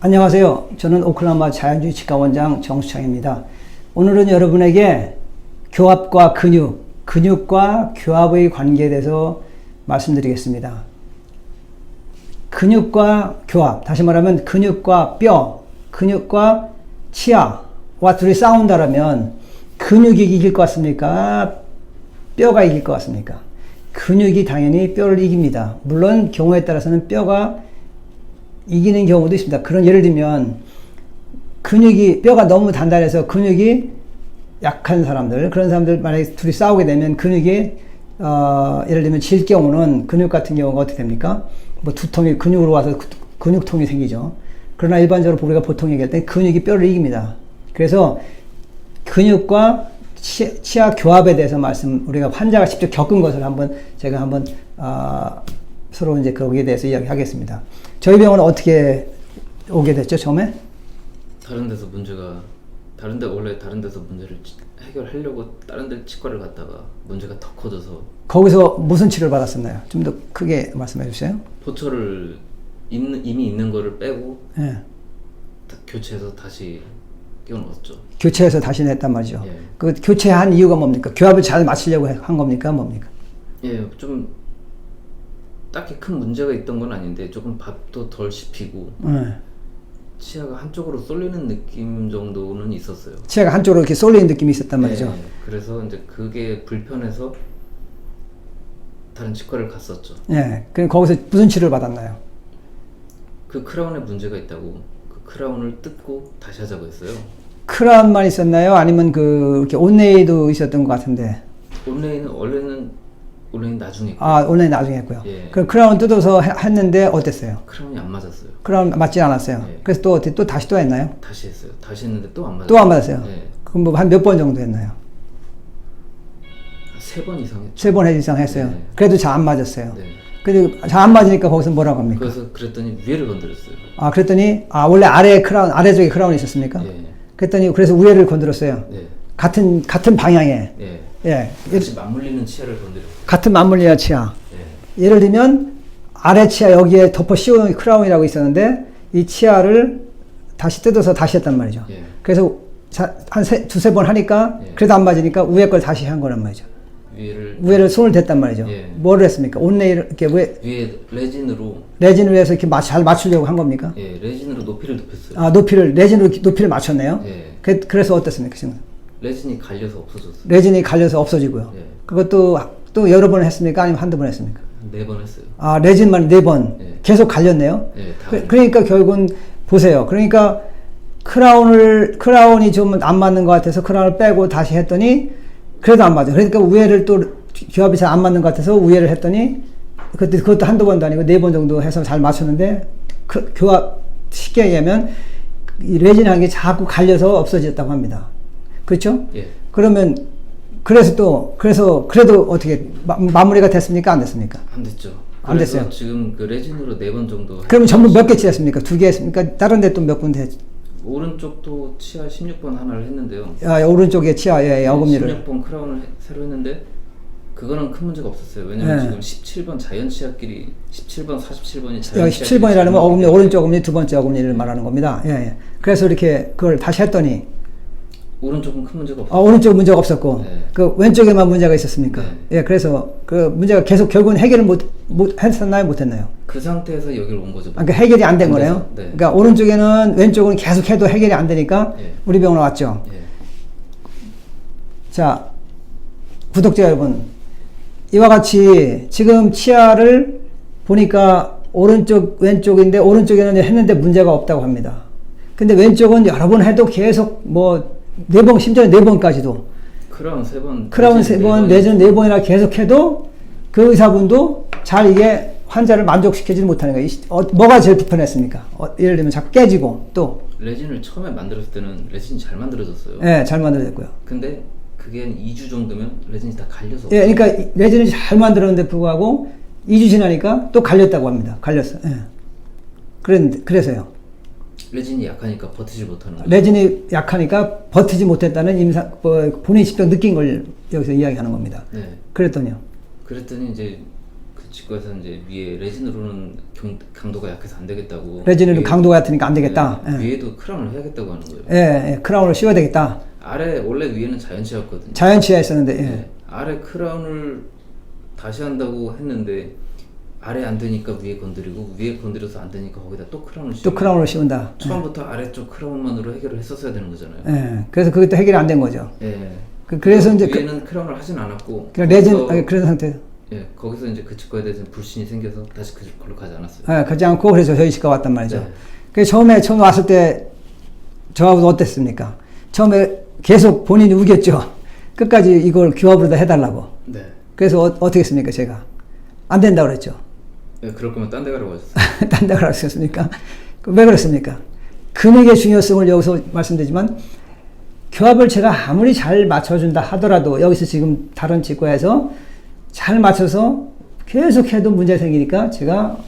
안녕하세요. 저는 오클라호마 자연주의 치과원장 정수창입니다. 오늘은 여러분에게 교합과 근육, 근육과 교합의 관계에 대해서 말씀드리겠습니다. 근육과 교합, 다시 말하면 근육과 뼈, 근육과 치아와 둘이 싸운다라면 근육이 이길 것 같습니까? 뼈가 이길 것 같습니까? 근육이 당연히 뼈를 이깁니다. 물론 경우에 따라서는 뼈가 이기는 경우도 있습니다. 그런 예를 들면 뼈가 너무 단단해서 근육이 약한 사람들, 그런 사람들 만약에 둘이 싸우게 되면 근육이 예를 들면 질 경우는 근육 같은 경우가 어떻게 됩니까? 뭐 두통이 근육으로 와서 근육통이 생기죠. 그러나 일반적으로 우리가 보통 얘기할 때 근육이 뼈를 이깁니다. 그래서 근육과 치아 교합에 대해서 우리가 환자가 직접 겪은 것을 제가 한번 서로 이제 거기에 대해서 이야기하겠습니다. 저희 병원은 어떻게 오게 됐죠, 처음에? 다른 데서 원래 다른 데서 문제를 해결하려고 다른 데 치과를 갔다가 문제가 더 커져서 거기서 무슨 치료를 받았었나요? 좀 더 크게 말씀해 주세요. 보철을 이미 있는 거를 빼고 예. 교체해서 다시 끼워 넣었죠. 교체해서 다시 냈단 말이죠. 예. 그 교체한 이유가 뭡니까? 교합을 잘 맞추려고 한 겁니까? 뭡니까? 예, 좀 딱히 큰 문제가 있던 건 아닌데 조금 밥도 덜 씹히고 예. 치아가 한쪽으로 쏠리는 느낌 정도는 있었어요. 치아가 한쪽으로 이렇게 쏠리는 느낌이 있었단 말이죠. 네, 그래서 이제 그게 불편해서 다른 치과를 갔었죠. 예. 그럼 거기서 무슨 치료를 받았나요? 그 크라운에 문제가 있다고 그 크라운을 뜯고 다시 하자고 했어요. 크라운만 있었나요? 아니면 이렇게 온레이도 있었던 것 같은데. 온라인은 원래는 나중에 했고요. 온라인 나중에 했고요. 예. 그럼 크라운 뜯어서 했는데 어땠어요? 크라운이 안 맞았어요. 크라운 맞지 않았어요. 예. 그래서 또 다시 했나요? 다시 했어요. 다시 했는데 또 안 맞았어요. 또 안 맞았어요. 예. 그럼 뭐 한 몇 번 정도 했나요? 3번 이상 했죠. 3번 이상 했어요. 네. 그래도 잘 안 맞았어요. 네. 근데 잘 안 맞으니까 거기서 뭐라고 합니까? 그래서 그랬더니 위에를 건드렸어요. 그랬더니 원래 아래쪽에 크라운이 있었습니까? 예. 그랬더니 그래서 위에를 건드렸어요. 네. 같은 방향에. 예. 예. 같이 맞물리는 치아를 건드렸어요. 같은 맞물리는 치아. 예. 예를 들면 아래 치아 여기에 덮어 씌운 크라운이라고 있었는데 이 치아를 다시 뜯어서 다시 했단 말이죠. 예. 그래서 한 두세 번 하니까 예. 그래도 안 맞으니까 위에 걸 다시 한 거란 말이죠. 위에를 손을 댔단 말이죠. 예. 뭐를 했습니까? 온레이를 이렇게 위에 레진으로 레진을 위해서 이렇게 잘 맞추려고 한 겁니까? 예, 레진으로 높이를 높였어요. 레진으로 높이를 맞췄네요. 예. 그래서 어떻습니까, 지금? 레진이 갈려서 없어졌어요. 레진이 갈려서 없어지고요. 예. 그것도 또 여러 번 했습니까? 아니면 한두 번 했습니까? 4번 했어요. 레진만 4번. 예. 계속 갈렸네요. 예, 다 그러니까 결국은 보세요. 그러니까 크라운이 좀 안 맞는 것 같아서 크라운을 빼고 다시 했더니 그래도 안 맞아. 그러니까 우회를 또 교합이 잘 안 맞는 것 같아서 우회를 했더니 그것도 한두 번도 아니고 4번 정도 해서 잘 맞췄는데 교합 쉽게 얘기하면 이 레진이라는 게 자꾸 갈려서 없어졌다고 합니다. 그렇죠? 예. 그러면 그래서 그래도 어떻게 마무리가 됐습니까? 안 됐습니까? 안 됐죠. 안 그래서 됐어요. 지금 그 레진으로 4번 정도. 그러면 전부 몇 개치 했습니까? 2개 했습니까? 다른 데 또 몇 군데 했죠? 오른쪽도 치아 16번 하나를 했는데요. 오른쪽에 치아 어금니를 16번 크라운을 새로 했는데 그거는 큰 문제가 없었어요. 왜냐면 네. 지금 17번 자연 치아끼리 17번, 47번이 자연 여기 치아끼리 17번이라는 건 어금니, 오른쪽 어금니, 두 번째 어금니를 말하는 겁니다. 예. 그래서 이렇게 그걸 다시 했더니 오른쪽은 큰 문제가 없었어요. 오른쪽 문제가 없었고 네. 그 왼쪽에만 문제가 있었습니까? 네. 예. 그래서 그 문제가 계속 결국은 해결을 못 했었나요? 못 했나요? 그 상태에서 여기를 온 거죠. 그러니까 해결이 안 된 안 거네요. 돼서, 네. 그러니까 오른쪽에는 왼쪽은 계속 해도 해결이 안 되니까 예. 우리 병원에 왔죠. 예. 자, 구독자 여러분, 이와 같이 지금 치아를 보니까 왼쪽인데 오른쪽에는 했는데 문제가 없다고 합니다. 근데 왼쪽은 여러 번 해도 계속 심지어 4번까지도 크라운 3번, 크라운 3번, 레진 4번이나 계속 해도 그 의사분도 잘 이게 환자를 만족시키지 못하는 거예요. 뭐가 제일 불편했습니까? 예를 들면 자꾸 깨지고 또 레진을 처음에 만들었을 때는 레진이 잘 만들어졌어요. 예, 잘 만들어졌고요. 근데 그게 한 2주 정도면 레진이 다 갈려서 예, 그러니까 레진을 잘 만들었는데 불구하고 2주 지나니까 또 갈렸다고 합니다. 갈렸어. 예. 그래서요. 레진이 약하니까 버티지 못하는 거죠. 레진이 약하니까 버티지 못했다는 본인이 직접 느낀 걸 여기서 이야기하는 겁니다. 네. 그랬더니요. 그랬더니 이제 그 치과에서 이제 위에 레진으로는 강도가 약해서 안 되겠다고. 레진은 강도가 같으니까 안 되겠다. 네, 위에도 크라운을 해야겠다고 하는 거예요. 예, 크라운을 씌워야 되겠다. 아래 원래 위에는 자연치였거든요. 자연치아 있었는데, 예. 네, 아래 크라운을 다시 한다고 했는데 아래 안 되니까 위에 건드리고 위에 건드려서 안 되니까 거기다 또 크라운을 또 크라운을 씌운다. 처음부터 아래쪽 크라운만으로 해결을 했었어야 되는 거잖아요. 예. 그래서 그게 또 해결이 안 된 거죠. 예. 그래서 이제 위에는 크라운을 하진 않았고 그냥 레진, 거기서- 그런 상태. 예, 거기서 이제 그 치과에 대해서 불신이 생겨서 다시 그걸로 가지 않았어요. 예, 가지 않고 그래서 저희 치과 왔단 말이죠. 네. 그래서 처음에 왔을 때 저하고 어땠습니까? 처음에 계속 본인이 우겼죠. 끝까지 이걸 규합으로 다 해달라고. 네. 그래서 어떻게 했습니까, 제가? 안 된다고 그랬죠. 네, 그럴 거면 딴 데 가라고 하셨어요. 딴 데 가라고 했습니까? 왜 그랬습니까? 근육의 중요성을 여기서 말씀드리지만 규합을 제가 아무리 잘 맞춰준다 하더라도 여기서 지금 다른 치과에서 잘 맞춰서 계속해도 문제 생기니까 제가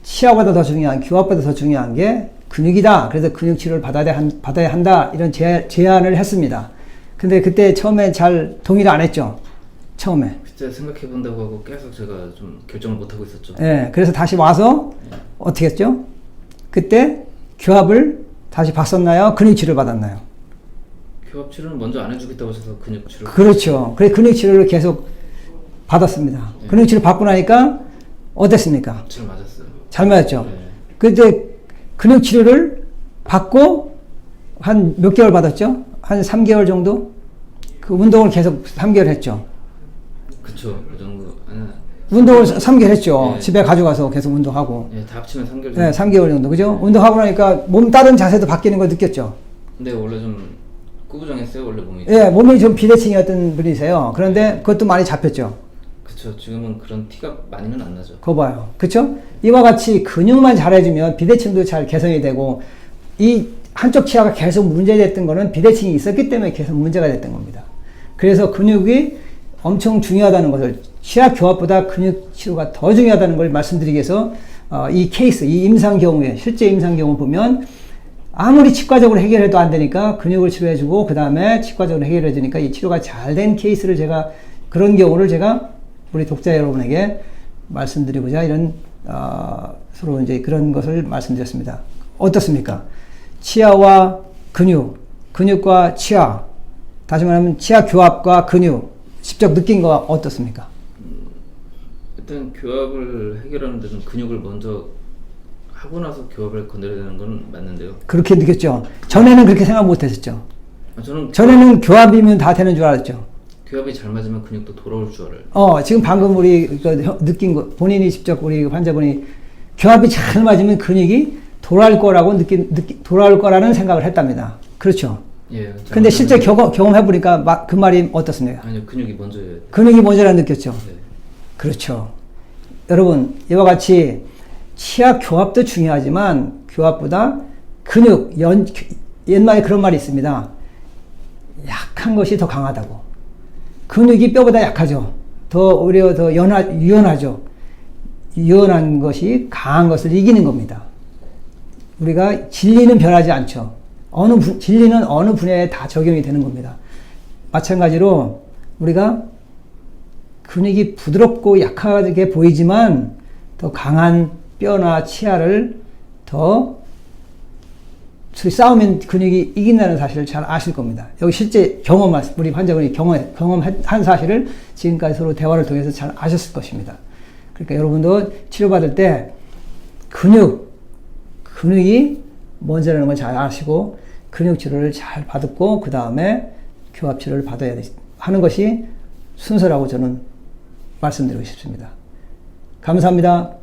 치아보다 더 중요한, 규합보다 더 중요한 게 근육이다. 그래서 근육 치료를 받아야 한다. 이런 제안을 했습니다. 근데 그때 처음에 잘 동의를 안 했죠. 처음에. 그때 생각해 본다고 하고 계속 제가 좀 결정을 못 하고 있었죠. 예, 그래서 다시 와서 어떻게 했죠? 그때 규합을 다시 받았나요? 근육 치료를 받았나요? 교합 치료는 먼저 안 해주겠다고 하셔서 근육 치료. 그렇죠. 그래서 근육 치료를 계속 받았습니다. 네. 근육 치료 받고 나니까 어땠습니까? 잘 맞았어요. 잘 맞았죠. 네. 그때 근육 치료를 받고 한 몇 개월 받았죠? 한 3개월 정도? 그 운동을 계속 3개월 했죠. 그쵸. 그 정도. 아니, 운동을 3개월 했죠. 네. 집에 가져가서 계속 운동하고. 예, 다 합치면 3개월 정도. 네, 3개월 정도. 그죠? 운동하고 나니까 몸 다른 자세도 바뀌는 거 느꼈죠? 근데 원래 좀 꾸부정했어요. 원래 몸이. 예, 몸이 좀 비대칭이었던 분이세요. 그런데 그것도 많이 잡혔죠. 그쵸. 지금은 그런 티가 많이는 안 나죠. 그거 봐요. 그쵸? 이와 같이 근육만 잘해주면 비대칭도 잘 개선이 되고, 이 한쪽 치아가 계속 문제됐던 거는 비대칭이 있었기 때문에 계속 문제가 됐던 겁니다. 그래서 근육이 엄청 중요하다는 것을, 치아 교합보다 근육 치료가 더 중요하다는 걸 말씀드리기 위해서, 이 케이스, 이 임상 경우에, 실제 임상 경우 보면, 아무리 치과적으로 해결해도 안 되니까 근육을 치료해주고, 그 다음에 치과적으로 해결해주니까 이 치료가 잘 된 케이스를 제가, 그런 경우를 제가 우리 독자 여러분에게 말씀드리고자 이런, 서로 이제 그런 것을 말씀드렸습니다. 어떻습니까? 치아와 근육, 근육과 치아, 다시 말하면 치아 교합과 근육, 직접 느낀 거 어떻습니까? 일단 교합을 해결하는 데는 근육을 먼저 하고 나서 교합을 건드려야 되는 건 맞는데요. 그렇게 느꼈죠? 전에는 그렇게 생각 못 했었죠? 저는 전에는 교합이면 다 되는 줄 알았죠? 교합이 잘 맞으면 근육도 돌아올 줄 알아요. 지금 방금 우리 느낀 거, 본인이 직접 우리 환자분이 교합이 잘 맞으면 근육이 돌아올 거라고 돌아올 거라는 생각을 했답니다. 그렇죠? 예. 근데 실제 경험해보니까 그 말이 어떻습니까? 아니요, 근육이 먼저예요. 근육이 먼저라 느꼈죠? 네. 그렇죠. 여러분, 이와 같이 치아 교합도 중요하지만 교합보다 근육, 옛말에 그런 말이 있습니다. 약한 것이 더 강하다고. 근육이 뼈보다 약하죠. 오히려 더 유연하죠. 유연한 것이 강한 것을 이기는 겁니다. 우리가 진리는 변하지 않죠. 진리는 어느 분야에 다 적용이 되는 겁니다. 마찬가지로 우리가 근육이 부드럽고 약하게 보이지만 더 강한 뼈나 치아를 싸우면 근육이 이긴다는 사실을 잘 아실 겁니다. 여기 실제 우리 환자분이 경험한 사실을 지금까지 서로 대화를 통해서 잘 아셨을 것입니다. 그러니까 여러분도 치료받을 때 근육이 먼저라는 걸 잘 아시고 근육 치료를 잘 받고 그 다음에 교합 치료를 받아야 하는 것이 순서라고 저는 말씀드리고 싶습니다. 감사합니다.